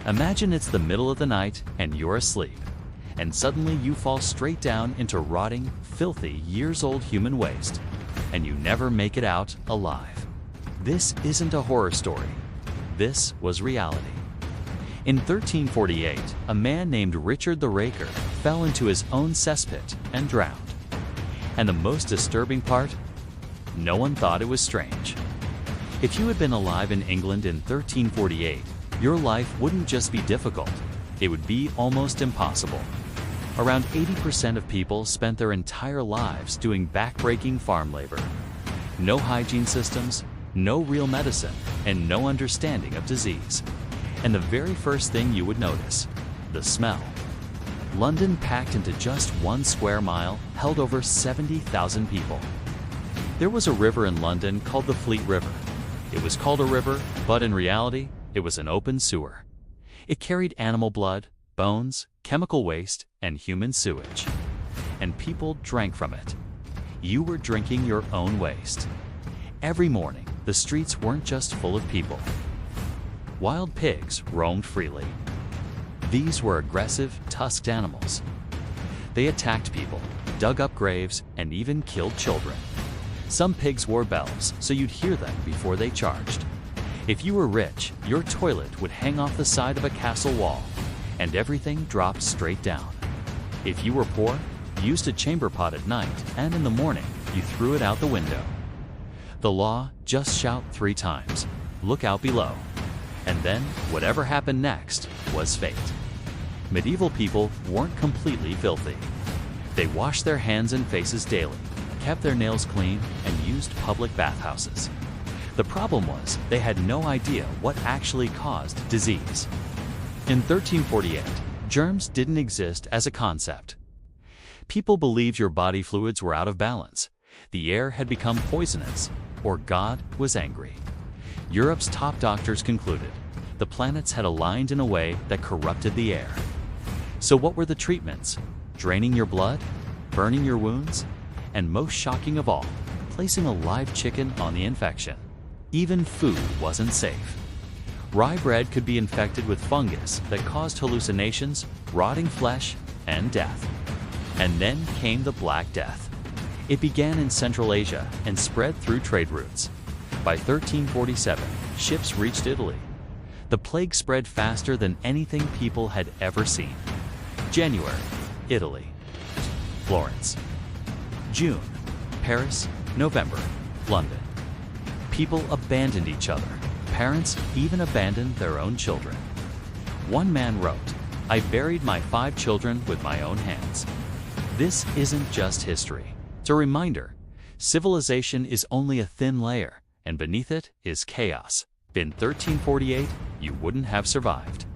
Imagine it's the middle of the night and you're asleep, and suddenly you fall straight down into rotting, filthy, years-old human waste, and you never make it out alive. This isn't a horror story. This was reality. In 1348, a man named Richard the Raker fell into his own cesspit and drowned. And the most disturbing part? No one thought it was strange. If you had been alive in England in 1348, your life wouldn't just be difficult, it would be almost impossible. Around 80% of people spent their entire lives doing back-breaking farm labor. No hygiene systems, no real medicine, and no understanding of disease. And the very first thing you would notice, the smell. London, packed into just 1 square mile, held over 70,000 people. There was a river in London called the Fleet River. It was called a river, but in reality, it was an open sewer. It carried animal blood, bones, chemical waste, and human sewage. And people drank from it. You were drinking your own waste. Every morning, the streets weren't just full of people. Wild pigs roamed freely. These were aggressive, tusked animals. They attacked people, dug up graves, and even killed children. Some pigs wore bells, so you'd hear them before they charged. If you were rich, your toilet would hang off the side of a castle wall, and everything dropped straight down. If you were poor, you used a chamber pot at night, and in the morning, you threw it out the window. The law: just shout 3 times, "Look out below." And then, whatever happened next was fate. Medieval people weren't completely filthy. They washed their hands and faces daily, kept their nails clean, and used public bathhouses. The problem was they had no idea what actually caused disease. In 1348, germs didn't exist as a concept. People believed your body fluids were out of balance, the air had become poisonous, or God was angry. Europe's top doctors concluded the planets had aligned in a way that corrupted the air. So what were the treatments? Draining your blood? Burning your wounds? And most shocking of all, placing a live chicken on the infection. Even food wasn't safe. Rye bread could be infected with fungus that caused hallucinations, rotting flesh, and death. And then came the Black Death. It began in Central Asia and spread through trade routes. By 1347, ships reached Italy. The plague spread faster than anything people had ever seen. January, Italy. Florence. June, Paris. November, London. People abandoned each other. Parents even abandoned their own children. One man wrote, "I buried my 5 children with my own hands." This isn't just history. It's a reminder. Civilization is only a thin layer, and beneath it is chaos. In 1348, you wouldn't have survived.